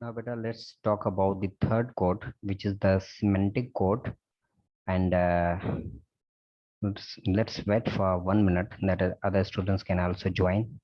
Now, beta, let's talk about the third code, which is the semantic code. And let's wait for 1 minute that other students can also join.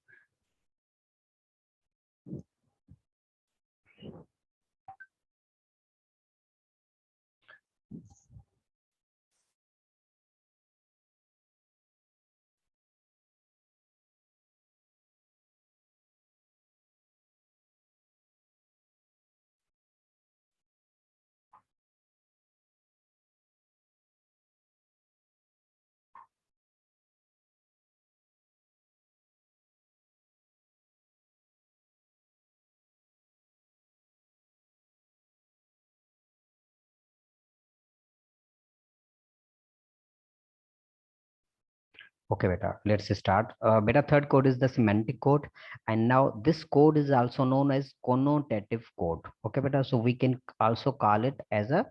Okay, beta, let's start. Beta, third code is the semantic code, and now this code is also known as connotative code. Okay, beta, so we can also call it as a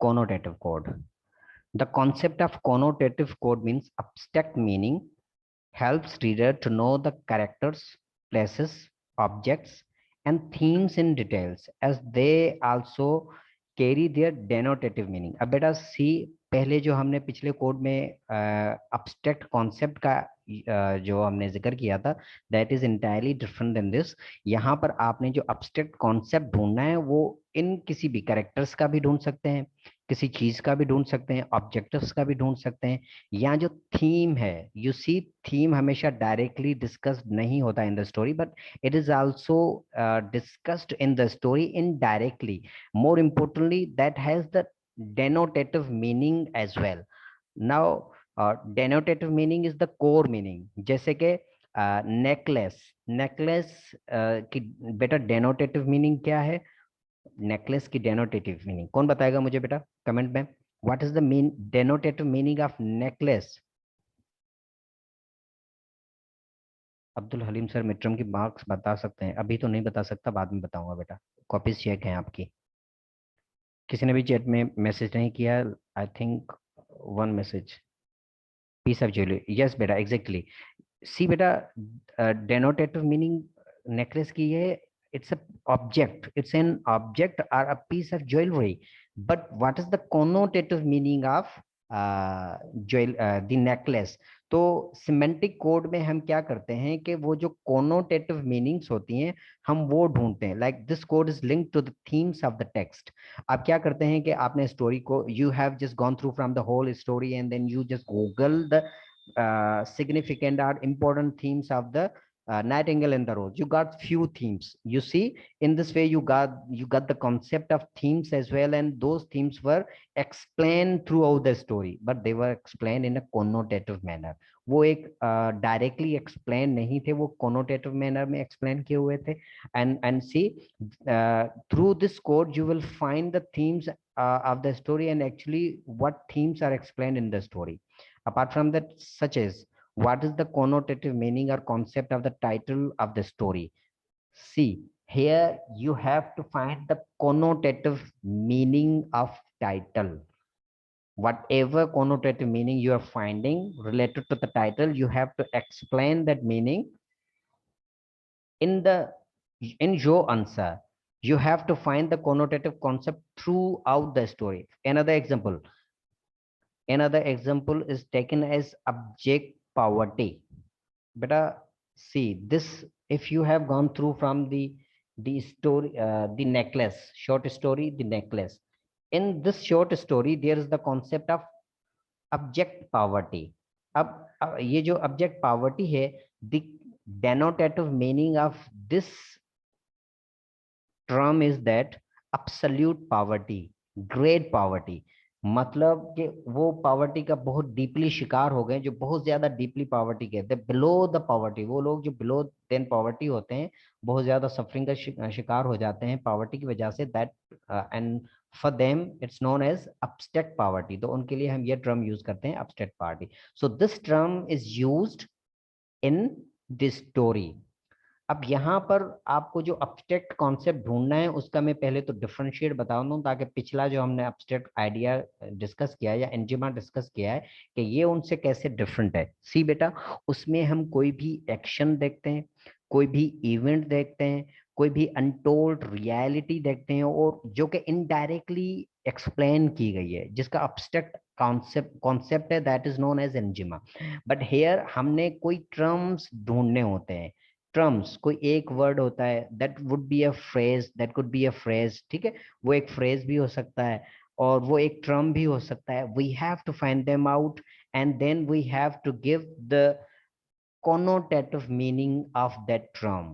connotative code. The concept of connotative code means abstract meaning, helps reader to know the characters, places, objects, and themes in details as they also carry their denotative meaning. अब बेटा सी पहले जो हमने पिछले code में abstract concept का जो हमने जिक्र किया था, that is entirely different than this. यहाँ पर आपने जो abstract concept ढूंढना है वो इन किसी भी कैरेक्टर्स का भी ढूंढ सकते हैं, किसी चीज का भी ढूंढ सकते हैं, ऑब्जेक्टिव्स का भी ढूंढ सकते हैं, या जो थीम है. यू सी, थीम हमेशा डायरेक्टली डिस्कस्ड नहीं होता इन the story, but it is also discussed in the story indirectly. More importantly that has the denotative meaning as well. Now denotative meaning is the core meaning. जैसे कि necklace, necklace की बेटा denotative meaning क्या है? Necklace की डेनोटेटिव meaning कौन बताएगा मुझे बेटा कमेंट में? What is the mean denotative meaning of necklace? Abdul Haleem sir मिट्रम की मार्क्स बता सकते हैं? अभी तो नहीं बता सकता, बाद में बताऊंगा बेटा. कॉपीज चेक है आपकी. किसी ने भी चैट में मैसेज नहीं किया? I think one message. Piece of jewellery, yes बेटा, एग्जैक्टली. सी बेटा, डेनोटेटिव मीनिंग नेकलेस की है. It's a object, it's an object or a piece of jewelry. But what is the connotative meaning of the necklace? तो semantic code में हम क्या करते हैं कि वो जो कोनोटेटिव मीनिंग्स होती हैं हम वो ढूंढते हैं. Like this code is linked to the themes of the text. आप क्या करते हैं कि आपने स्टोरी को, you have just gone through from the whole story and then you just google the significant or important themes of the Nightingale and the Rose. You got few themes. You see, in this way you got the concept of themes as well, and those themes were explained throughout the story, but they were explained in a connotative manner. वो एक directly explain नहीं थे, वो connotative manner में explain किए हुए थे. And see, through this code you will find the themes of the story and actually what themes are explained in the story. Apart from that, such as what is the connotative meaning or concept of the title of the story? See, here you have to find the connotative meaning of title. Whatever connotative meaning you are finding related to the title, you have to explain that meaning in your answer. You have to find the connotative concept throughout the story. Another example is taken as object poverty. Beta, see this. If you have gone through from the story, the necklace, short story, the necklace. In this short story, there is the concept of object poverty. अब ये जो object poverty है, the denotative meaning of this term is that absolute poverty, great poverty. मतलब कि वो poverty का बहुत deeply शिकार हो गए, जो बहुत ज्यादा डीपली पावर्टी कहते हैं, बिलो द पावर्टी. वो लोग जो बिलो देन पावर्टी होते हैं, बहुत ज्यादा सफरिंग का शिकार हो जाते हैं पावर्टी की वजह से. That and for them it's known as abstract poverty. तो उनके लिए हम ये टर्म यूज करते हैं, abstract poverty. So this term is used in this story. अब यहाँ पर आपको जो abstract कॉन्सेप्ट ढूंढना है उसका मैं पहले तो डिफरेंशिएट बता दूं, ताकि पिछला जो हमने abstract आइडिया डिस्कस किया है या एंजिमा डिस्कस किया है कि ये उनसे कैसे डिफरेंट है. सी बेटा, उसमें हम कोई भी एक्शन देखते हैं, कोई भी इवेंट देखते हैं, कोई भी अनटोल्ड रियलिटी देखते हैं और जो कि इनडायरेक्टली एक्सप्लेन की गई है, जिसका अब्स्ट्रैक्ट कॉन्सेप्ट है, that is known as enigma. But here हमने कोई टर्म्स ढूंढने होते हैं, टर्म्स, कोई एक वर्ड होता है, that would be a phrase, that could be a phrase, ठीक है, वो एक फ्रेज भी हो सकता है और वो एक टर्म भी हो सकता है। We have to find them out and then we have to give the connotative meaning of that term,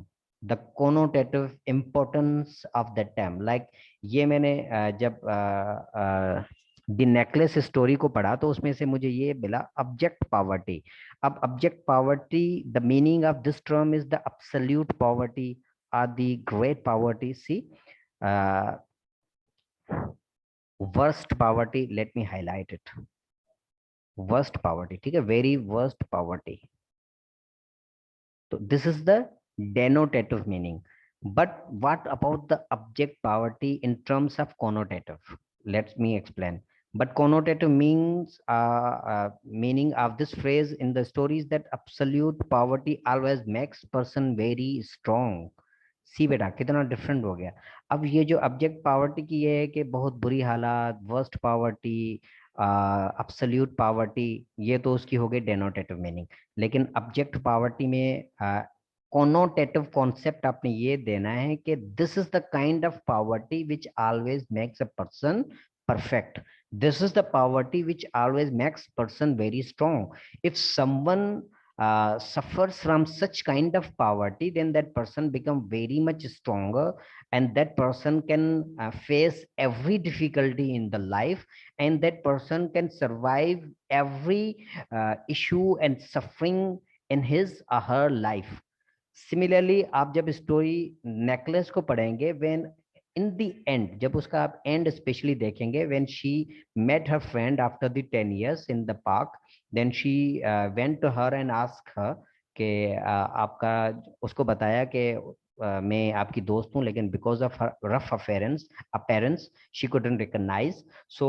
the connotative importance of that term. Like ये मैंने जब द नेकलेस स्टोरी को पढ़ा तो उसमें से मुझे ये मिला ऑब्जेक्ट पॉवर्टी। अब object poverty, the meaning of this term is the absolute poverty or the great poverty. See, worst poverty, let me highlight it, worst poverty, ठीक है, very worst poverty. So this is the denotative meaning. But what about the object poverty in terms of connotative? Let me explain. But connotative means meaning of this phrase in the story is that absolute poverty always makes person very strong. सी बेटा कितना different हो गया। अब ये जो object poverty की ये है कि बहुत बुरी हालात, वर्स्ट पावर्टी, अब्सोल्यूट पावर्टी, ये तो उसकी हो गई डेनोटेटिव मीनिंग। लेकिन ऑब्जेक्ट पावर्टी में कॉनोटेटिव कॉन्सेप्ट आपने ये देना है कि this is the kind of poverty which always makes a person perfect. This is the poverty which always makes person very strong. If someone suffers from such kind of poverty, then that person become very much stronger, and that person can face every difficulty in the life, and that person can survive every issue and suffering in his or her life. Similarly आप जब story necklace को पढ़ेंगे, when in the end, जब उसका आप and specially देखेंगे, when she met her friend after the 10 years in the park, then she went to her and ask her कि आपका, उसको बताया कि मैं आपकी दोस्त हूँ, लेकिन because of rough appearance appearance she couldn't recognise. So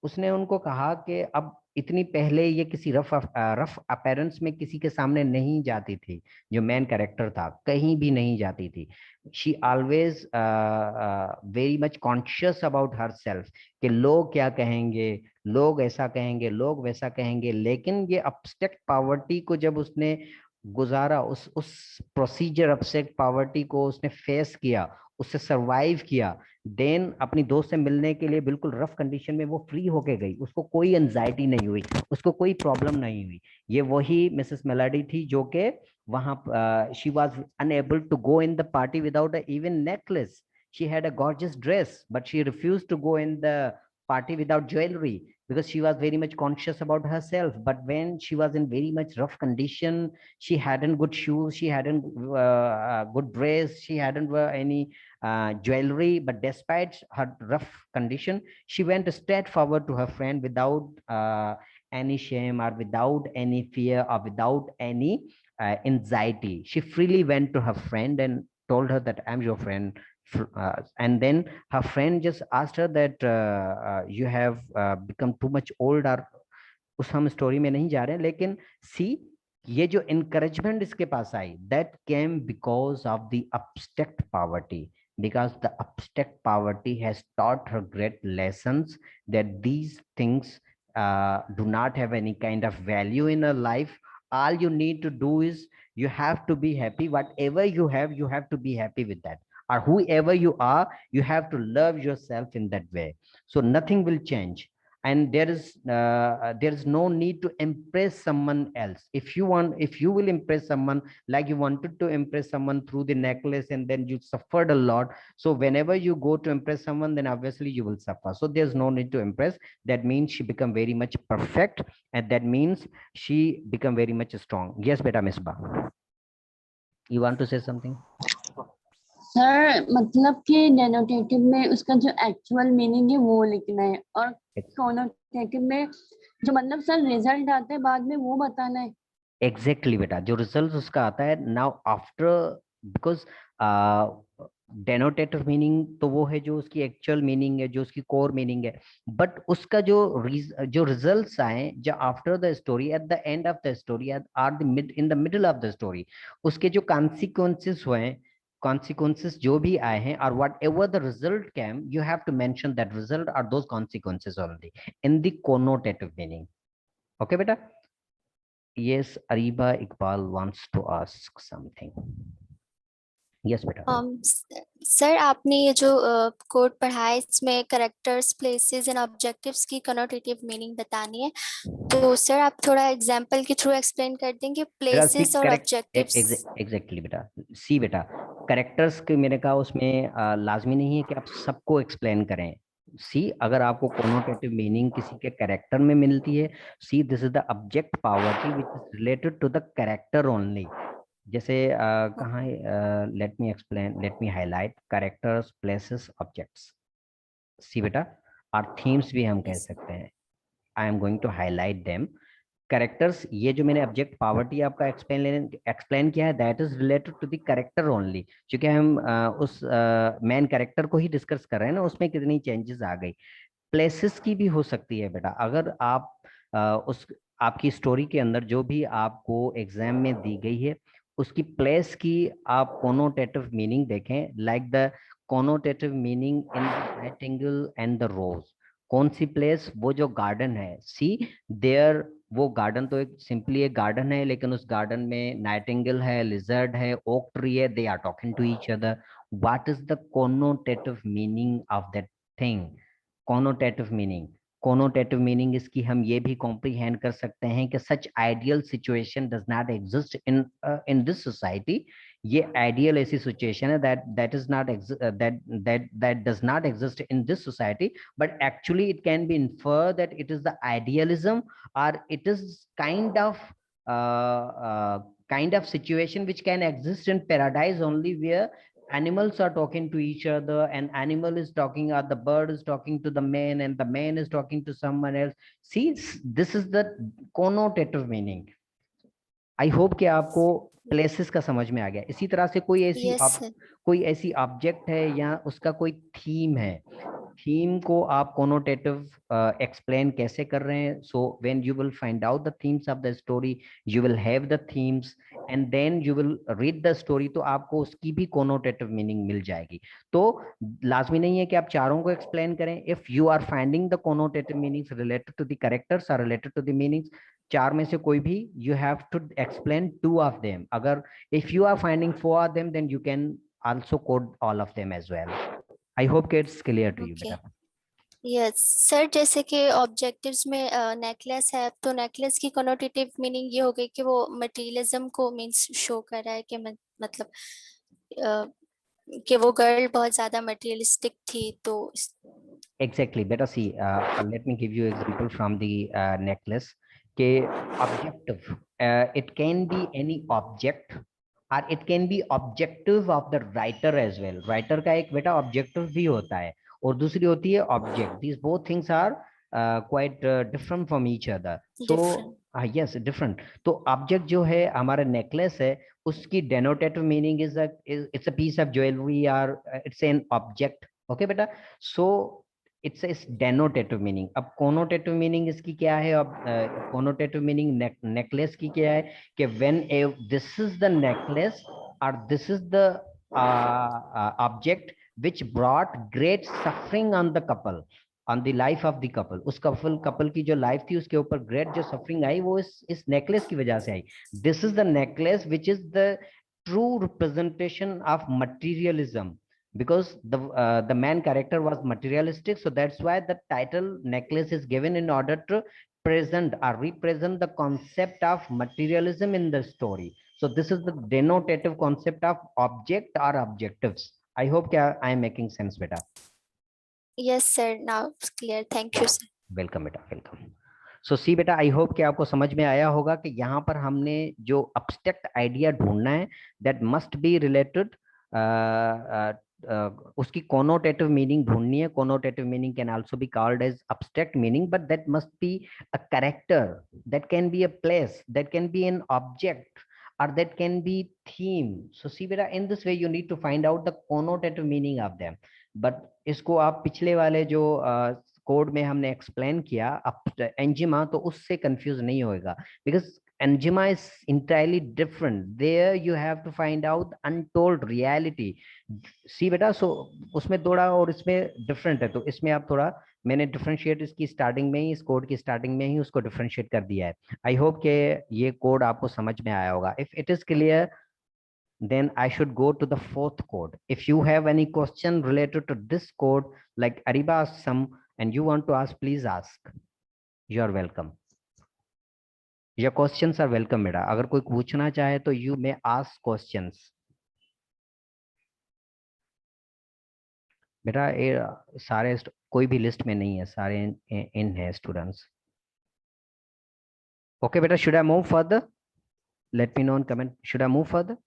उसने उनको कहा कि अब इतनी पहले ये किसी रफ अपेरेंस में किसी के सामने नहीं जाती थी, जो मेन कैरेक्टर था कहीं भी नहीं जाती थी। She always very much conscious about her self कि लोग क्या कहेंगे, लोग ऐसा कहेंगे, लोग वैसा कहेंगे। लेकिन ये अब्स्ट्रैक्ट पावर्टी को जब उसने गुजारा, उस प्रोसीजर अब्स्ट्रैक्ट पावर्टी को उसने फेस किया, उससे सरवाइव किया, देन अपनी दोस्त से मिलने के लिए बिल्कुल रफ कंडीशन में वो फ्री होके गई, उसको कोई एंजाइटी नहीं हुई, उसको कोई प्रॉब्लम नहीं हुई। ये वही मिसेस मेलोडी थी जो कि वहां she was unable to go in the party without even necklace. She had a gorgeous dress but she refused to go in the party without jewelry because she was very much conscious about herself. But when she was in very much rough condition, she hadn't good shoes, she hadn't good dress, she hadn't any jewelry, but despite her rough condition, she went straight forward to her friend without any shame or without any fear or without any anxiety. She freely went to her friend and told her that I'm your friend. And then her friend just asked her that you have become too much old, or उस हम story में नहीं जा रहे हैं, लेकिन सी ये जो encouragement इसके पास आई, that came because of the abstract poverty, because the abstract poverty has taught her great lessons that these things do not have any kind of value in her life. All you need to do is you have to be happy. Whatever you have to be happy with that, or whoever you are, you have to love yourself in that way. So nothing will change, and there is no need to impress someone else. If you want, if you will impress someone, like you wanted to impress someone through the necklace and then you suffered a lot, so whenever you go to impress someone, then obviously you will suffer. So there's no need to impress. That means she become very much perfect, and that means she become very much strong. Yes beta Misbah, you want to say something? Sir मतलब कि डेनोटेटिव में उसका जो actual meaning है वो लिखना है, और कॉनोटेटिव में जो मतलब सर रिजल्ट आता है बाद में वो बताना है। एग्जैक्टली बेटा, जो रिजल्ट उसका आता है नाउ आफ्टर, बिकॉज डेनोटेटिव मीनिंग तो वो है जो उसकी एक्चुअल मीनिंग है, जो उसकी कोर मीनिंग है। बट उसका जो रिजल्ट्स आए जो after the story, at the end of the story, or the mid in the middle of the story, उसके जो कॉन्सिक्वेंसेस हुए consequences जो भी आए हैं or whatever the result came, you have to mention that result or those consequences only in the connotative meaning. Okay beta? Yes, Ariba Iqbal wants to ask something. Yes beta. Sir आपने ये जो code पढ़ा है इसमें characters, places and objectives की कनोटेटिव meaning बतानी है, तो सर आप थोड़ा एग्जांपल के थ्रू एक्सप्लेन कर देंगे प्लेसेस और ऑब्जेक्टिव्स। एग्जैक्टली बेटा, सी बेटा, करेक्टर्स के मेरे का उसमें लाजमी नहीं है कि आप सबको एक्सप्लेन करें। सी, अगर आपको कोनोटेटिव मीनिंग किसी के कैरेक्टर में मिलती है, see this is the object poverty which is related to the character only. जैसे कहाँ, let me explain, let me highlight characters, places, objects. See बेटा, और थीम्स भी हम कह सकते हैं। I am going to highlight them. Characters, ये जो मैंने ऑब्जेक्ट पावर्टी आपका एक्सप्लेन किया है, that is related to the character only, क्योंकि हम उस मेन कैरेक्टर को ही डिस्कस कर रहे हैं ना, उसमें कितनी चेंजेस आ गई। प्लेसेस की भी हो सकती है बेटा, अगर आप उस आपकी स्टोरी के अंदर जो भी आपको एग्जाम में दी गई है उसकी प्लेस की आप कोनोटेटिव मीनिंग देखें, like the connotative meaning in the nightingale and the rose. कौन सी प्लेस? वो जो गार्डन है, सी देयर, वो गार्डन तो एक सिंपली एक गार्डन है, लेकिन उस गार्डन में नाइटिंगेल है, लिजर्ड है, ओक ट्री है, they are talking to each other. What is the connotative meaning of that thing? Connotative meaning, connotative meaning इसकी हम ये भी कॉम्प्रीहेंड कर सकते हैं कि such ideal situation does not exist in in this society. ये आइडियल ऐसी सिचुएशन है that is not that does not exist in this society, but actually it can be infer that it is the idealism, और it is kind of situation which can exist in paradise only, where animals are talking to each other, and animal is talking, or the bird is talking to the man, and the man is talking to someone else. See, this is the connotative meaning. I hope कि आपको places का समझ में आ गया। इसी तरह से कोई ऐसी ऑब्जेक्ट है या उसका कोई थीम है, थीम को आप कोनोटेटिव एक्सप्लेन कैसे कर रहे हैं? So when you will find out the themes of the story, you will have the themes and then you will read the story, तो आपको उसकी भी कोनोटेटिव मीनिंग मिल जाएगी। तो लाजमी नहीं है कि आप चारों को एक्सप्लेन करें। If you are finding the connotative meanings related to the characters are related to the meanings, चार में से कोई भी, you have to explain 2 of them. अगर if you are finding 4 of them, then you can also code all of them as well. I hope it's clear to you बेटा। Yes sir, जैसे कि objectives में necklace है, तो necklace की कनोटेटिव meaning ये हो गई कि वो मटेरियलिज्म को मींस शो कर रहा है कि मतलब कि वो गर्ल बहुत ज्यादा मटेरियलिस्टिक थी, तो एग्जैक्टली बेटा, see let me give you example from the necklace के objective, it can be any object और it can be objective of the writer as well. Writer का एक बेटा ऑब्जेक्टिव भी होता है और दूसरी होती है object. These both things are quite different from each other. So yes, different. तो ऑब्जेक्ट जो है हमारा नेकलेस है, उसकी denotative meaning is it's a piece of jewellery और इट्स एन ऑब्जेक्ट। ओके बेटा, so it's is denotative meaning. अब connotative meaning इसकी क्या है? अब कोनोटेटिव मीनिंग नेकलेस की क्या है कि when this is the necklace और this is the object which brought great suffering on the couple, on the life of the couple, उस कपल की जो लाइफ थी उसके ऊपर ग्रेट जो सफरिंग आई वो इस नेकलेस की वजह से आई। This is the necklace which is the true representation of materialism, because the main character was materialistic, so that's why the title necklace is given in order to present or represent the concept of materialism in the story. So this is the denotative concept of object or objectives. I hope I am making sense beta. Yes sir, now it's clear. Thank you sir. Welcome beta, welcome. So see बेटा, I hope कि आपको समझ में आया होगा कि यहाँ पर हमने जो अब्स्ट्रैक्ट आइडिया ढूंढना है, दैट मस्ट बी रिलेटेड, उसकी कोनोटेटिव मीनिंग ढूंढनी है। Connotative meaning can also be called as abstract meaning, but that must be a character, that can be a place, that can be an object, or that can be theme. So see beta, in this way you need to find out the connotative meaning of them. But इसको आप पिछले वाले जो code में हमने explain किया अब एंजिमा, तो उससे कंफ्यूज नहीं होएगा, because enigma is entirely different, there you have to find out untold reality. See बेटा, सो उसमें थोड़ा और इसमें डिफरेंट है, तो इसमें आप थोड़ा, मैंने डिफरेंशिएट इसकी स्टार्टिंग में ही, इस कोड की स्टार्टिंग में ही उसको डिफरेंशिएट कर दिया है। आई होप कि ये कोड आपको समझ में आया होगा। If it is clear, then I should go to the fourth code. If you have any question related to this code, like Ariba asked some and you want to ask, please ask. You are welcome. Your questions are welcome बेटा, अगर कोई पूछना चाहे तो you may ask questions. बेटा ये सारे कोई भी लिस्ट में नहीं है, सारे इन है स्टूडेंट्स। Okay बेटा, should I move further? Let me know in comment. Should I move further?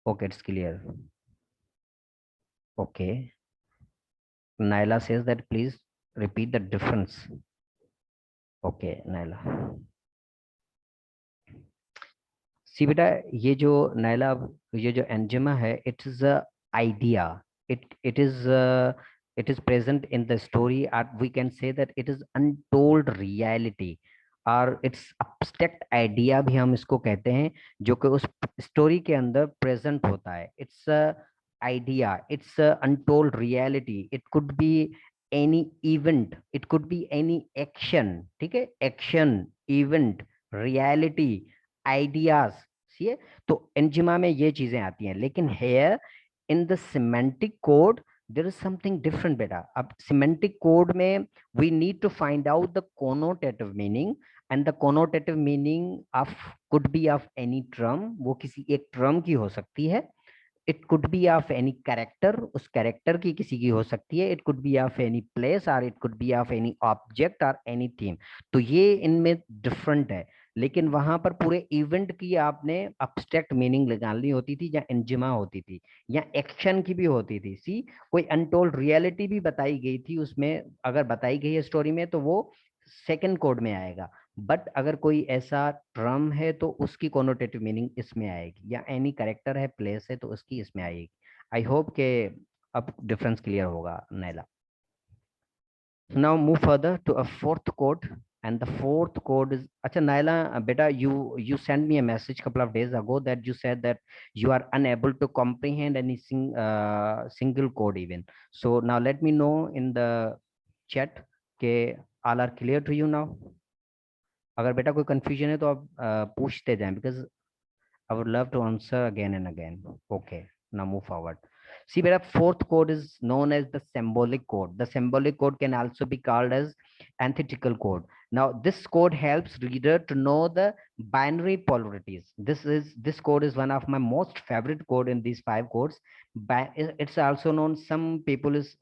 Okay, it's clear. Okay. Naila says that please repeat the difference. Okay, Naila. सी बेटा, ये जो नायला, ये जो एंजिमा है, it is a idea, it is present in the story, or we can say that it is untold reality, और it's abstract idea भी हम इसको कहते हैं, जो कि उस स्टोरी के अंदर प्रेजेंट होता है। It's idea, it's untold reality, it could be any event, it could be any action, ठीक है, action, event, reality, ideas. See, तो एंजिमा में ये चीजें आती हैं, लेकिन here in the semantic code there is something different बेटा। अब सिमेंटिक कोड में we need to find out the connotative meaning, and the connotative meaning of could be of any term, वो किसी एक टर्म की हो सकती है, it could be of any character, उस कैरेक्टर की किसी की हो सकती है, it could be of any place, और it could be of any object और एनी थीम। तो ये इनमें डिफरेंट है, लेकिन वहां पर पूरे इवेंट की आपने अब्स्ट्रैक्ट मीनिंग निकालनी होती थी, या एंजिमा होती थी, या एक्शन की भी होती थी। सी, कोई अनटोल्ड रियलिटी भी बताई गई थी उसमें, अगर बताई गई है स्टोरी में तो वो सेकंड कोड में आएगा, बट अगर कोई ऐसा ट्रम है तो उसकी कोनोटेटिव मीनिंग इसमें आएगी, या एनी करेक्टर है, प्लेस है, तो उसकी इसमें आएगी। आई होप के अब डिफरेंस क्लियर होगा नैला। Now move further to a fourth code, and the fourth code is, acha Naila beta, you sent me a message couple of days ago that you said that you are unable to comprehend any single code even. So now let me know in the chat के all are clear to you now. अगर बेटा कोई confusion है तो आप पूछते जाएं, because I would love to answer again and again. Okay, now move forward. See, beta, fourth code is known as the symbolic code. The symbolic code can also be called as antithetical code. Now, this code helps reader to know the binary polarities. This code is one of my most favorite code in these 5 codes. It's also known, some people is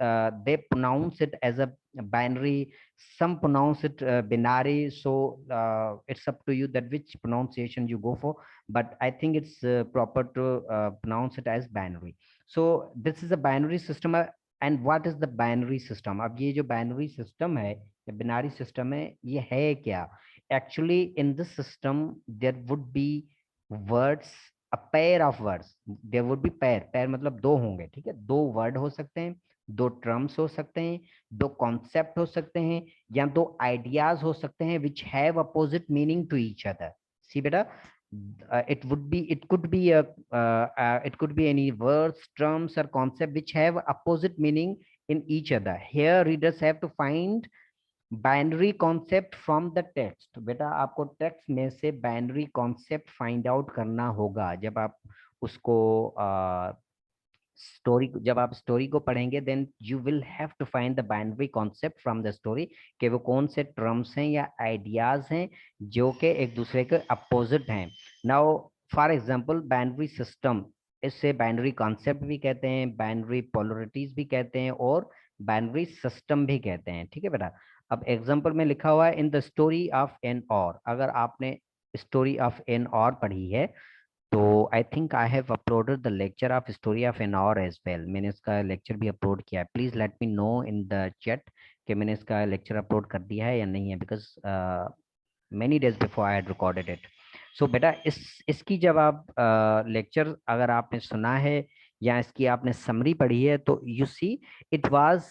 they pronounce it as a binary, some pronounce it binary. So it's up to you that which pronunciation you go for, but I think it's proper to pronounce it as binary. So this is a binary system. And what is the binary system? अब ये जो binary system है, या binary system है, ये है क्या? Actually in this system there would be words, a pair of words. There would be pair मतलब दो होंगे, ठीक है, दो word हो सकते हैं, दो terms हो सकते हैं, दो concept हो सकते हैं, या दो ideas हो सकते हैं which have opposite meaning to each other. See बेटा, it could be any words, terms or concept which have opposite meaning in each other. Here readers have to find binary concept from the text. बेटा आपको text में से binary concept find out करना होगा जब आप उसको जब आप स्टोरी को पढ़ेंगे, then you will have to find the binary concept from the story, कि वो कौन से टर्म्स हैं या आइडियाज हैं जो कि एक दूसरे के अपोजिट हैं। Now for example binary system, इससे बाइनरी कॉन्सेप्ट भी कहते हैं, बाइनरी पोलरिटीज भी कहते हैं, और बाइनरी सिस्टम भी कहते हैं, ठीक है बेटा। अब एग्जांपल में लिखा हुआ है in the story of an hour, अगर आपने स्टोरी ऑफ एन और पढ़ी है तो I think I have uploaded the lecture of story of an hour as well. मैंने इसका लेक्चर भी अपलोड किया है। Please let me know in the chat कि मैंने इसका लेक्चर अपलोड कर दिया है या नहीं है, because many days before I had recorded it. So बेटा इसकी जब आप लेक्चर अगर आपने सुना है या इसकी आपने समरी पढ़ी है, तो you see it was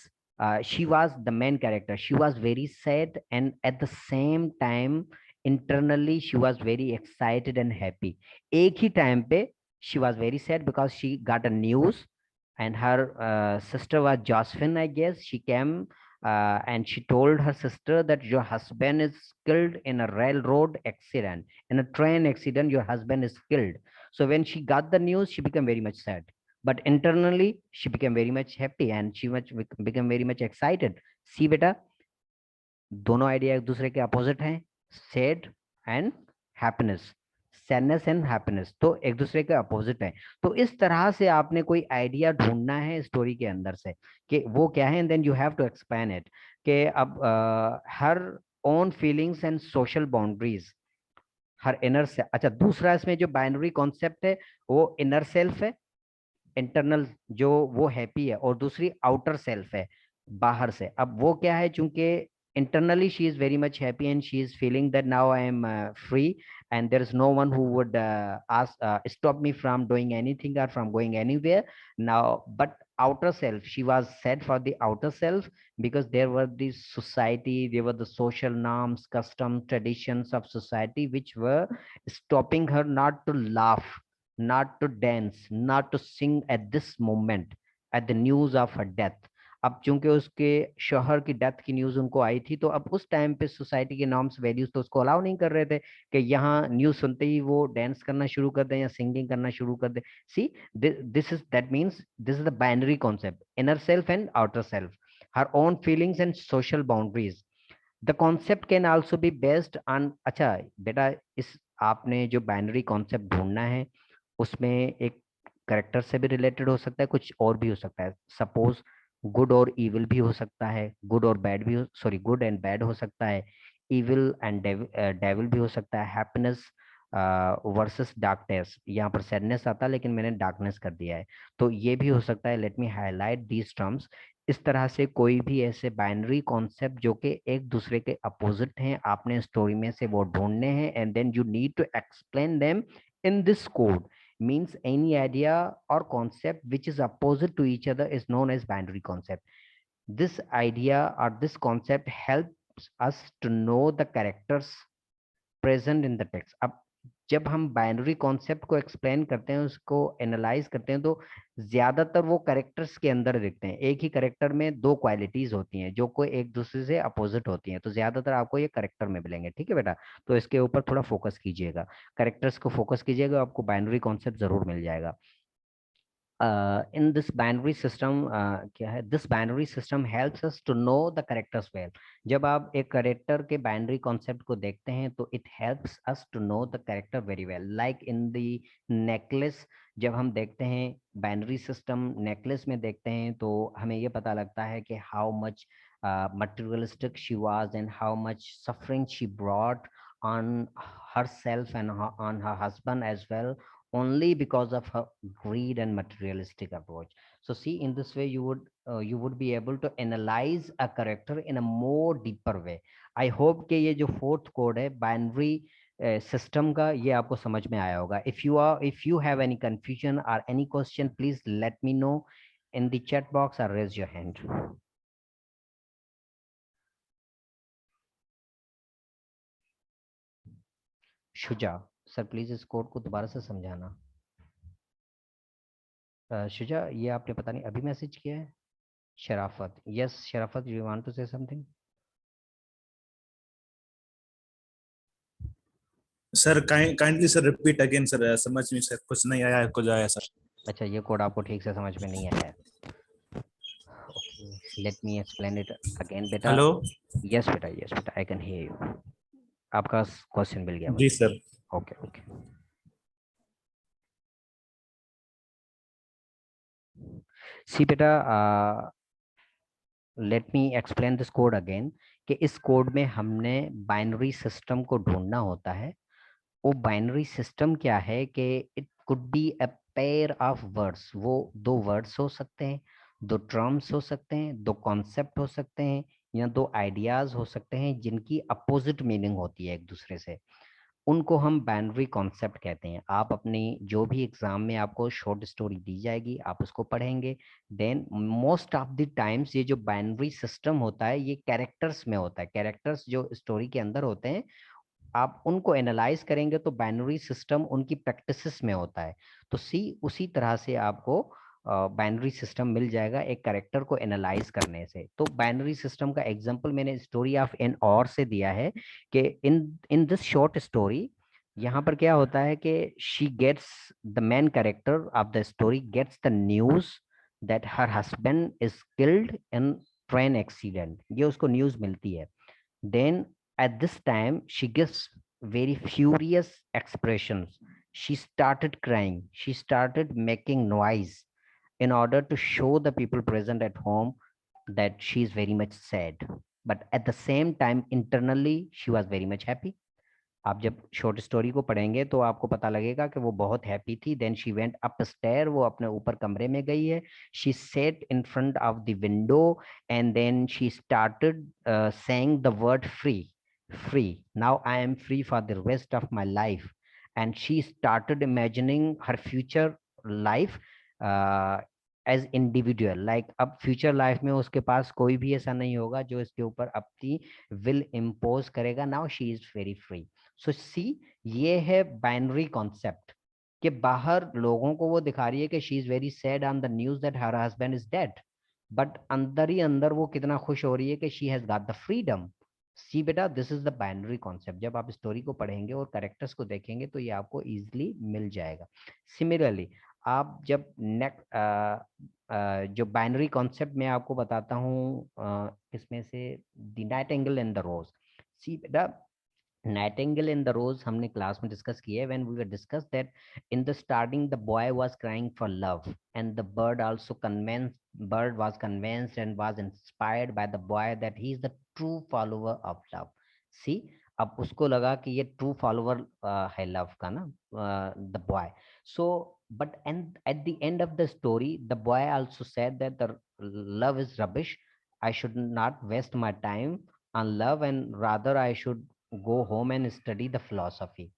she was the main character. She was very sad, and at the same time internally she was very excited and happy. एक ही time पे she was very sad because she got a news, and her sister was Josephine, I guess. She came and she told her sister that your husband is killed in a railroad accident, in a train accident. Your husband is killed. So when she got the news, she became very much sad, but internally she became very much happy, and she became very much excited. See beta, दोनों idea एक दूसरे के opposite हैं, sad and happiness, sadness and happiness, तो एक दूसरे के opposite है। तो इस तरह से आपने कोई आइडिया ढूंढना है स्टोरी के अंदर से कि वो क्या है, and then you have to explain it कि अब her own feelings and social boundaries, her inner से। अच्छा, दूसरा इसमें जो बाइनरी कॉन्सेप्ट है वो इनर सेल्फ है, इंटरनल जो वो हैप्पी है, और दूसरी आउटर सेल्फ है, बाहर से। अब वो क्या है, चूंकि internally she is very much happy and she is feeling that now I am free, and there is no one who would stop me from doing anything or from going anywhere now. But outer self, she was sad for the outer self, because there were the society, there were the social norms, customs, traditions of society which were stopping her not to laugh, not to dance, not to sing at this moment at the news of her death. अब चूंकि उसके शोहर की death की news उनको आई थी, तो अब उस टाइम पे सोसाइटी के नॉर्म्स वैल्यूज तो उसको अलाउ नहीं कर रहे थे कि यहाँ न्यूज सुनते ही वो डांस करना शुरू कर दें या सिंगिंग करना शुरू कर दें। See, this is that means this is the binary concept, inner self and outer self, her own feelings and social boundaries. The concept can also be based on. अच्छा बेटा, इस आपने जो बाइनरी कॉन्सेप्ट ढूंढना है उसमें एक करेक्टर से भी रिलेटेड हो सकता है, कुछ और भी हो सकता है। सपोज गुड और इविल भी हो सकता है, गुड और बैड भी, सॉरी गुड एंड बैड हो सकता है, इविल एंड डेविल भी हो सकता है, हैप्पीनेस वर्सेस डार्कनेस। यहाँ पर सैडनेस आता है लेकिन मैंने डार्कनेस कर दिया है, तो ये भी हो सकता है। Let me highlight these terms. इस तरह से कोई भी ऐसे बाइनरी कॉन्सेप्ट जो कि एक दूसरे के अपोजिट हैं, आपने स्टोरी में से वो ढूंढने हैं, and then you need to explain them in this code। Means any idea or concept which is opposite to each other is known as binary concept. This idea or this concept helps us to know the characters present in the text। अब जब हम binary concept को explain करते हैं, उसको analyse करते हैं, तो ज्यादातर वो करेक्टर्स के अंदर दिखते हैं। एक ही करेक्टर में दो क्वालिटीज होती हैं जो कोई एक दूसरे से अपोजिट होती हैं, तो ज्यादातर आपको ये करेक्टर में मिलेंगे। ठीक है बेटा, तो इसके ऊपर थोड़ा फोकस कीजिएगा, करेक्टर्स को फोकस कीजिएगा, आपको बाइनरी कॉन्सेप्ट जरूर मिल जाएगा। In this binary system, क्या है, this binary system helps us to know the characters well। जब आप एक करेक्टर के बाइनरी कॉन्सेप्ट को देखते हैं तो it helps us to know the character very well। Like in the necklace, जब हम देखते हैं बाइनरी सिस्टम नेकलेस में देखते हैं, तो हमें ये पता लगता है कि how much materialistic she was and how much suffering she brought on herself and on her husband as well, only because of her greed and materialistic approach। So see, in this way you would be able to analyze a character in a more deeper way। I hope कि ये जो fourth code है binary system का, ये आपको समझ में आया होगा। If you have any confusion or any question, please let me know in the chat box or raise your hand। Shuja sir, please इस कोड को दोबारा से समझाना। शुजा, ये आपने पता नहीं अभी मैसेज किया है। Sharafat, yes Sharafat, you want to say something? Sir kindly sir repeat again sir, समझ में सर कुछ नहीं आया, कुछ आया सर। अच्छा, ये कोड आपको ठीक से समझ में नहीं आया है। Let me explain it again बेटा। हेलो, यस बेटा, आई कैन हियर यू। आपका क्वेश्चन मिल गया जी सर। Okay okay. सी बेटा, let me explain this code again, कि इस कोड में हमने बाइनरी सिस्टम को ढूंढना होता है। वो बाइनरी सिस्टम क्या है कि it could be a pair of words. वो दो वर्ड्स हो सकते हैं, दो टर्म्स हो सकते हैं, दो कॉन्सेप्ट हो सकते हैं, या दो आइडियाज हो सकते हैं जिनकी अपोजिट मीनिंग होती है एक दूसरे से। उनको हम बाइनरी कॉन्सेप्ट कहते हैं। आप अपनी जो भी एग्जाम में आपको शॉर्ट स्टोरी दी जाएगी, आप उसको पढ़ेंगे, then most of the times ये जो बाइनरी सिस्टम होता है ये कैरेक्टर्स में होता है। कैरेक्टर्स जो स्टोरी के अंदर होते हैं, आप उनको एनालाइज करेंगे तो बाइनरी सिस्टम उनकी प्रैक्टिसेस में होता है। तो उसी तरह से आपको बाइनरी सिस्टम मिल जाएगा एक कैरेक्टर को एनालाइज करने से। तो बाइनरी सिस्टम का एग्जांपल मैंने स्टोरी ऑफ एन और से दिया है कि in in this short story यहाँ पर क्या होता है कि she gets, the main character of the story gets the news that her husband is killed in train accident. ये उसको न्यूज मिलती है। Then at this time, she gives very furious expressions. She started crying. She started making noise in order to show the people present at home that she is very much sad. But at the same time, internally, she was very much happy. आप जब short story को पढ़ेंगे तो आपको पता लगेगा कि वो बहुत हैप्पी थी। Then she went up stair, वो अपने ऊपर कमरे में गई है। She sat in front of the window and then she started saying the word free. Free, now I am free for the rest of my life. And she started imagining her future life as individual. Like अब future life में उसके पास कोई भी ऐसा नहीं होगा जो इसके ऊपर अपनी विल इम्पोज करेगा। Now she is very free. So see, ये है बाइनरी कॉन्सेप्ट कि बाहर लोगों को वो दिखा रही है कि she is very sad on the news that her husband is dead, but अंदर ही अंदर वो कितना खुश हो रही है कि she has got the freedom. See बेटा, this is the binary concept. जब आप स्टोरी को पढ़ेंगे और कैरेक्टर्स को देखेंगे तो ये आपको इजीली मिल जाएगा। सिमिलरली आप जब जो बाइनरी कॉन्सेप्ट मैं आपको बताता हूँ इसमें से the nightingale and the rose. See बेटा, नाइटिंगेल इन द रोज हमने क्लास में डिस्कस किया है। When we were discuss that in the starting the boy was crying for love and the bird also bird was convinced and was inspired by the boy that he is the true follower of love. See, अब उसको लगा कि ये true follower है love का ना, the boy. So but and at the end of the story the boy also said that the love is rubbish. I should not waste my time on love and rather I should go home and study the philosophy.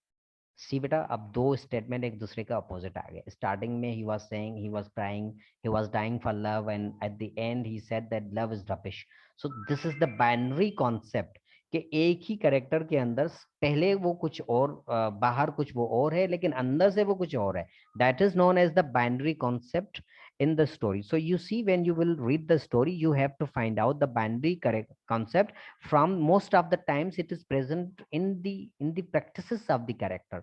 सी बेटा, अब दो statement एक दूसरे का opposite आ गए। Starting में he was saying he was crying, he was dying for love and at the end he said that love is rubbish. So this is the binary concept कि एक ही कैरेक्टर के अंदर पहले वो कुछ और बाहर कुछ वो और है लेकिन अंदर से वो कुछ और है। That is known as the binary concept in the story. So you see, when you will read the story, you have to find out the binary correct concept. From most of the times it is present in the practices of the character.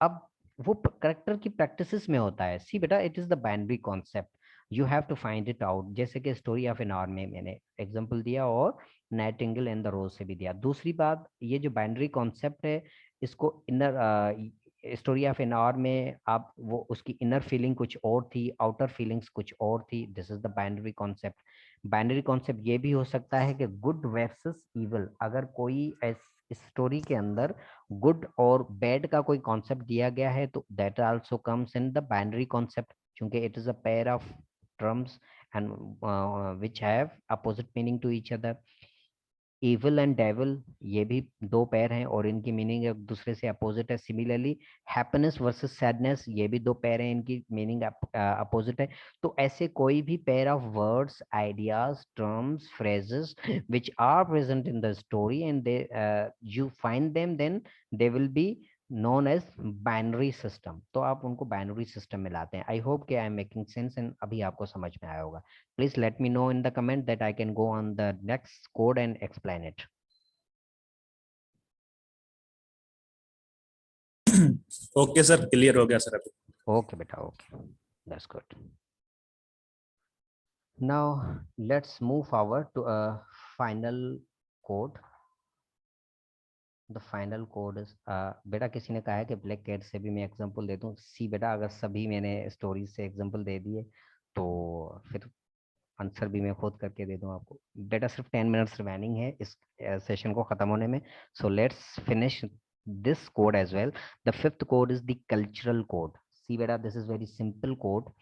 अब वो character की practices में होता है। See बेटा, it is the binary concept, you have to find it out. जैसे कि story of an hour में मैंने एग्जांपल दिया और नाइटिंगेल एंड द रोज से भी दिया। दूसरी बात, ये जो बाइनरी कॉन्सेप्ट है इसको inner story of an hour में आप वो उसकी इनर फीलिंग कुछ और थी, आउटर फीलिंग्स कुछ और थी। This is the binary concept. Binary concept ये भी हो सकता है कि गुड वर्सेस इविल। अगर कोई स्टोरी के अंदर गुड और बैड का कोई कॉन्सेप्ट दिया गया है तो that also comes in the binary concept, क्योंकि it is a pair of terms and which have opposite meaning to each other. Evil and devil, ये भी दो पैर हैं और इनकी मीनिंग एक दूसरे से अपोजिट है। सिमिलरली हैप्पीनेस वर्सेस सैडनेस, ये भी दो पैर हैं, इनकी मीनिंग अपोजिट है। तो ऐसे कोई भी pair of words, ideas, terms, phrases which are present in the story and they you find them, then they will be known as binary system. तो आप उनको बाइनरी सिस्टम में लाते हैं। आई होप कि I am making sense and अभी आपको समझ में आया होगा। Please let me know in the comment that I can go on the next code and explain it. Okay sir, clear हो गया सर अभी। Okay, beta. Okay, that's good. Now let's move forward to a final code. The final code is बेटा किसी ने कहा है कि black cat से भी मैं एग्जांपल दे दूं। सी बेटा, अगर सभी मैंने स्टोरीज से एग्जांपल दे दिए तो फिर आंसर भी मैं खुद करके दे दूं आपको। बेटा सिर्फ 10 मिनट्स रिमेनिंग है इस सेशन को खत्म होने में। So let's finish this code as well. The fifth code is the cultural code. See बेटा, this is very simple code.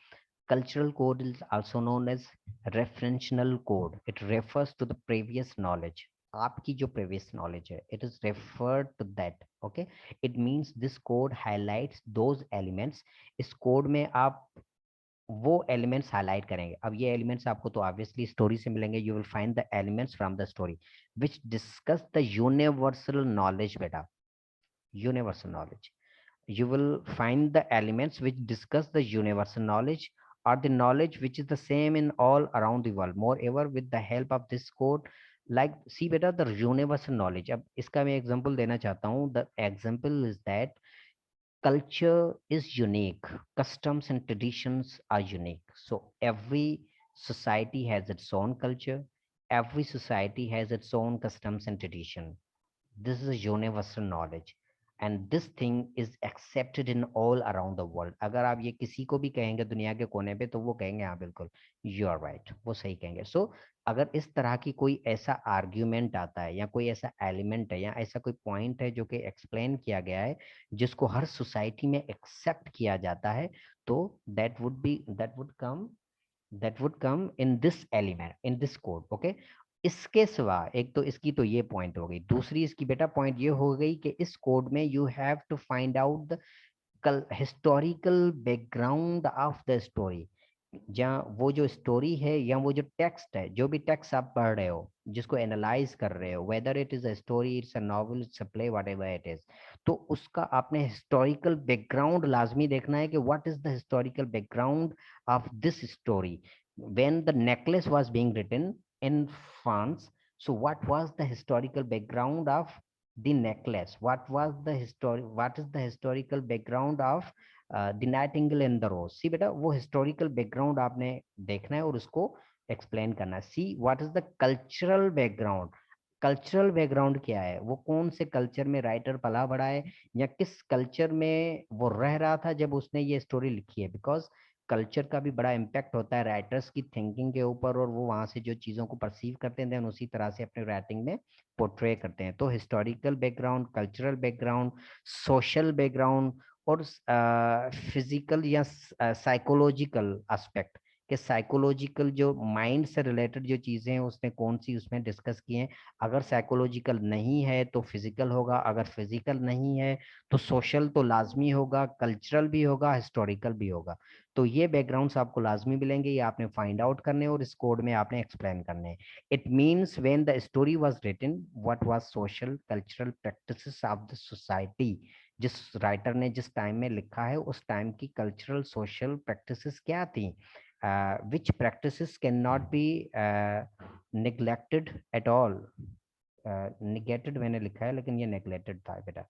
Cultural code is also known as referential code. It refers to the previous knowledge. आपकी जो previous knowledge है, it is referred to that. Okay, it means this code highlights those elements. इस code में आप वो elements highlight करेंगे। अब ये एलिमेंट्स आपको तो ऑब्वियसली स्टोरी से मिलेंगे, you will find the elements from the story which discuss the universal knowledge. बेटा, universal knowledge, you will find the elements which discuss the universal knowledge or the knowledge which is the same in all around the world। moreover with the help of this code, like see beta the universal knowledge। अब इसका मैं example देना चाहता हूँ। the example is that culture is unique, customs and traditions are unique, so every society has its own culture, every society has its own customs and tradition। this is a universal knowledge and this thing is accepted in all around the world। अगर आप ये किसी को भी कहेंगे दुनिया के कोने पे तो वो कहेंगे हाँ बिल्कुल यू आर राइट, वो सही कहेंगे। सो अगर इस तरह की कोई ऐसा आर्ग्यूमेंट आता है या कोई ऐसा एलिमेंट है या ऐसा कोई पॉइंट है जो कि एक्सप्लेन किया गया है जिसको हर सोसाइटी में एक्सेप्ट किया जाता है, तो that would come in this element, in this code। okay, इसके सिवा एक तो इसकी तो ये पॉइंट हो गई, दूसरी इसकी बेटा पॉइंट ये हो गई कि इस कोड में you have to find out the historical background of the story. जहाँ वो जो स्टोरी है या वो जो टेक्स्ट है, जो भी टेक्स्ट आप पढ़ रहे हो, जिसको एनालाइज कर रहे हो, whether it is a story, it's a novel, it's a play, whatever it is, तो उसका आपने हिस्टोरिकल बैकग्राउंड लाजमी देखना है कि what is the historical background of this story. when the necklace was being written in France, so what was the historical background of the necklace, what is the historical background of the nightingale and the rose. See बेटा वो historical background आपने देखना है और उसको explain करना है। See what is the cultural background, cultural background क्या है, वो कौन से कल्चर में राइटर पला बड़ा है या किस कल्चर में वो रह रहा था जब उसने ये स्टोरी लिखी है। बिकॉज कल्चर का भी बड़ा इम्पैक्ट होता है राइटर्स की थिंकिंग के ऊपर, और वो वहां से जो चीजों को परसीव करते हैं उसी तरह से अपने राइटिंग में पोर्ट्रे करते हैं। तो historical background, cultural background, social background और फिजिकल या साइकोलॉजिकल एस्पेक्ट के साइकोलॉजिकल जो माइंड से रिलेटेड जो चीजें हैं उसने कौन सी उसमें डिस्कस की हैं। अगर साइकोलॉजिकल नहीं है तो फिजिकल होगा, अगर फिजिकल नहीं है तो सोशल तो लाजमी होगा, कल्चरल भी होगा, हिस्टोरिकल भी होगा। तो ये बैकग्राउंड्स आपको लाजमी मिलेंगे, ये आपने फाइंड आउट करने और इस कोड में आपने एक्सप्लेन करने हैं। It means when the story was written what was social cultural practices of the society. जिस राइटर ने जिस टाइम में लिखा है उस टाइम की कल्चरल सोशल प्रैक्टिसेस क्या थी, which practices can not be neglected at all. Negated मैंने लिखा है लेकिन ये नेग्लेक्टेड था बेटा।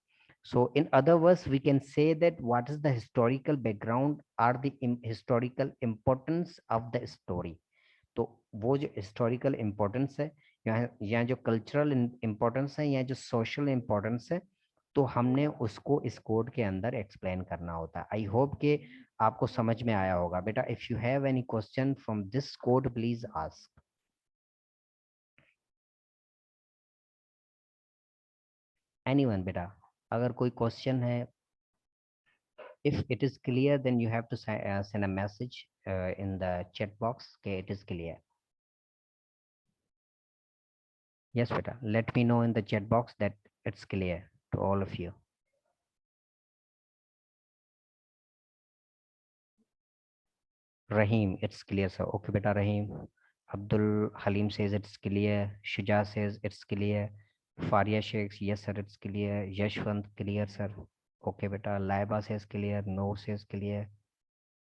So in other words, we can say that what is the historical background or the historical importance of the story। तो वो जो historical importance है या जो cultural importance है या जो social importance है, तो हमने उसको इस कोड के अंदर एक्सप्लेन करना होता है। आई होप कि आपको समझ में आया होगा बेटा। If you have any question from this code please ask. Anyone बेटा, अगर कोई क्वेश्चन है, if it is clear then you have to send a message in the chat box okay it is clear। yes beta, let me know in the chat box that it's clear to all of you। Rahim, it's clear sir। okay beta Rahim। Abdul Halim says it's clear, Shuja says it's clear, Faria shakes yes sir it's clear, Yashwant clear sir, okay beta, Laiba says clear, Noor says clear,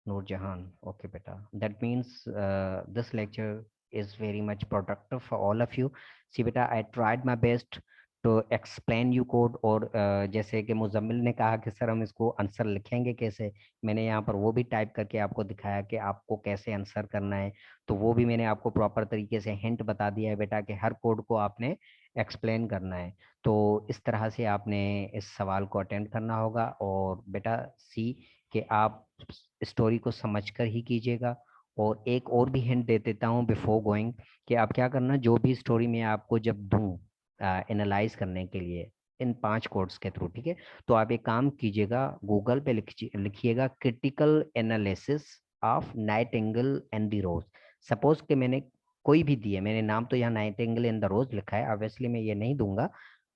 Noor Jahan, okay beta, that means this lecture is very much productive for all of you। See beta, I tried my best to explain you code। और जैसे कि मुजम्मिल ने कहा कि sir हम इसको answer लिखेंगे कैसे, मैंने यहाँ पर वो भी टाइप करके आपको दिखाया कि आपको कैसे आंसर करना है। तो वो भी मैंने आपको प्रॉपर तरीके से हिंट बता दिया है बेटा कि हर कोड को आपने एक्सप्लेन करना है। तो इस तरह से आपने इस सवाल को अटेंड करना होगा। और बेटा सी कि आप स्टोरी को समझकर ही कीजिएगा। और एक और भी हिंट दे देता हूँ बिफोर गोइंग कि आप क्या करना, जो भी स्टोरी मैं आपको जब दूँ एनालाइज करने के लिए इन 5 कोड्स के थ्रू, ठीक है, तो आप एक काम कीजिएगा, गूगल पे लिखिएगा critical analysis of nightingale and the rose. Suppose कि मैंने कोई भी दिए, मैंने नाम तो यहाँ नाइटिंगेल इन द रोज लिखा है, ऑब्वियसली मैं ये नहीं दूंगा,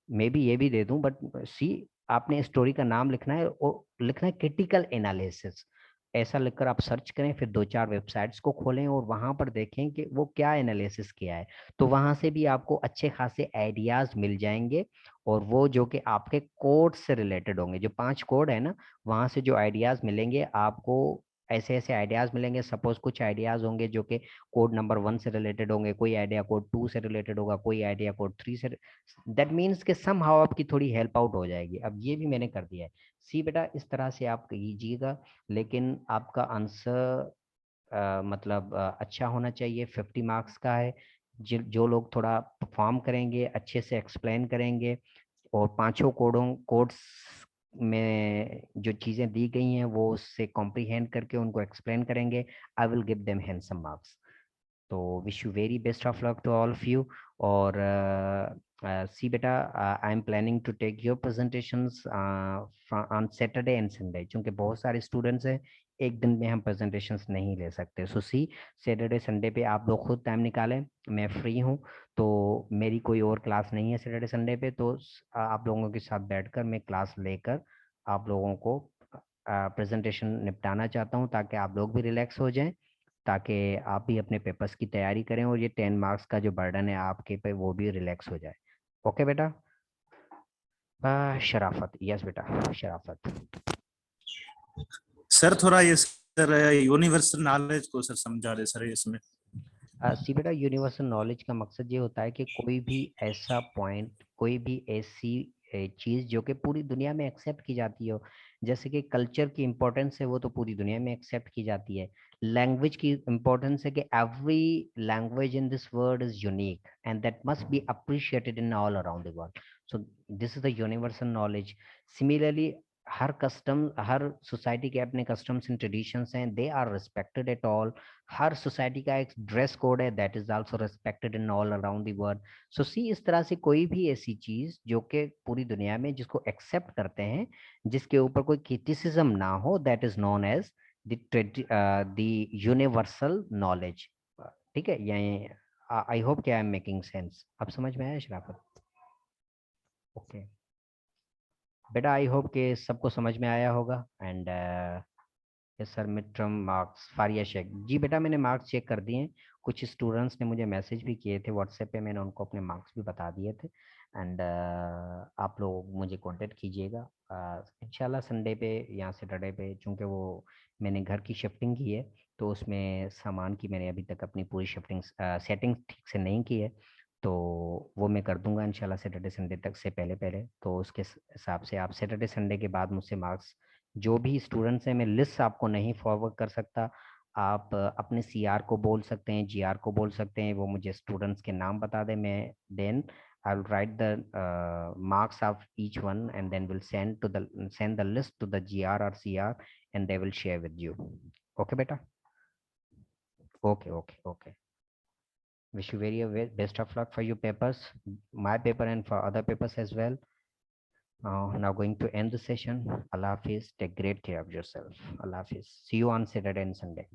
मे बी ये भी दे दूं, बट सी आपने स्टोरी का नाम लिखना है और लिखना है क्रिटिकल एनालिसिस, ऐसा लिखकर आप सर्च करें, फिर 2-4 वेबसाइट्स को खोलें और वहां पर देखें कि वो क्या एनालिसिस किया है, तो वहां से भी आपको अच्छे खासे आइडियाज मिल जाएंगे, और वो जो कि आपके कोड से रिलेटेड होंगे, जो 5 कोड है ना, वहां से जो आइडियाज मिलेंगे आपको, ऐसे ऐसे आइडियाज मिलेंगे, सपोज कुछ आइडियाज होंगे जो कि कोड नंबर 1 से रिलेटेड होंगे, कोई आइडिया कोड 2 से रिलेटेड होगा, कोई आइडिया कोड 3 से, दैट मीन्स कि समहाउ आपकी थोड़ी हेल्प आउट हो जाएगी। अब ये भी मैंने कर दिया है। सी बेटा इस तरह से आप कीजिएगा, लेकिन आपका आंसर मतलब अच्छा होना चाहिए, 50 मार्क्स का है। जो लोग थोड़ा परफॉर्म करेंगे, अच्छे से एक्सप्लेन करेंगे, और 5 कोड्स में जो चीज़ें दी गई हैं वो उससे कॉम्प्रीहेंड करके उनको एक्सप्लेन करेंगे, I will give them handsome marks. तो wish you very best of luck to all of you. और सी बेटा, I am planning to take your presentations on Saturday and Sunday, क्योंकि बहुत सारे स्टूडेंट्स हैं, एक दिन में हम प्रेजेंटेशंस नहीं ले सकते। सो सी सैटरडे संडे पे आप लोग खुद टाइम निकालें, मैं फ्री हूँ, तो मेरी कोई और क्लास नहीं है सैटरडे संडे पे, तो आप लोगों के साथ बैठकर मैं क्लास लेकर आप लोगों को प्रेजेंटेशन निपटाना चाहता हूँ, ताकि आप लोग भी रिलैक्स हो जाएं, ताकि आप भी अपने पेपर्स की तैयारी करें, और ये 10 मार्क्स का जो बर्डन है आपके पे वो भी रिलैक्स हो जाए। ओके बेटा। शराफत, यस बेटा शराफत। सर थोड़ा ये सर यूनिवर्सल नॉलेज को सर समझा रहे सर इसमें। सी बेटा, यूनिवर्सल नॉलेज का मकसद ये होता है कि कोई भी ऐसा पॉइंट, कोई भी ऐसी चीज जो कि पूरी दुनिया में एक्सेप्ट की जाती हो, जैसे कि कल्चर की इम्पोर्टेंस है वो तो पूरी दुनिया में एक्सेप्ट की जाती है, लैंग्वेज की इम्पोर्टेंस है कि every language in this world is unique and that must be appreciated in all around the world, so this is the universal knowledge. Similarly हर कस्टम, हर सोसाइटी के अपने कस्टम्स एंड ट्रेडिशंस हैं, they are respected at all. हर society का एक dress code है, that is also respected in all around the world. So see इस तरह से कोई भी ऐसी चीज जो कि पूरी दुनिया में जिसको एक्सेप्ट करते हैं, जिसके ऊपर कोई क्रिटिसिज्म ना हो, that is known as the universal knowledge. ठीक है, ये आई होप कि आई एम मेकिंग सेंस। अब समझ में आया शराफत? ओके बेटा, आई होप कि सबको समझ में आया होगा। And yes sir, mid term marks Faria Sheikh ji, बेटा मैंने मार्क्स चेक कर दिए हैं, कुछ स्टूडेंट्स ने मुझे मैसेज भी किए थे व्हाट्सएप पे, मैंने उनको अपने मार्क्स भी बता दिए थे। एंड आप लोग मुझे कांटेक्ट कीजिएगा इंशाल्लाह संडे पे या सैटरडे पे, चूँकि वो मैंने घर की शिफ्टिंग की है, तो उसमें सामान की मैंने अभी तक अपनी पूरी शिफ्टिंग सेटिंग ठीक से नहीं की है, तो वो मैं कर दूंगा इंशाल्लाह सैटरडे संडे तक से पहले पहले। तो उसके हिसाब से आप सैटरडे संडे के बाद मुझसे मार्क्स, जो भी स्टूडेंट्स हैं, मैं लिस्ट आपको नहीं फॉरवर्ड कर सकता, आप अपने सीआर को बोल सकते हैं, जीआर को बोल सकते हैं, वो मुझे स्टूडेंट्स के नाम बता दें, मैं then I will write the marks of each one and then will send the list to the GR or CR and they will share with you. Okay beta? Okay. Wish you very best of luck for your papers, my paper and for other papers as well. Now going to end the session. Allah Hafiz. Take great care of yourself. Allah Hafiz. See you on Saturday and Sunday.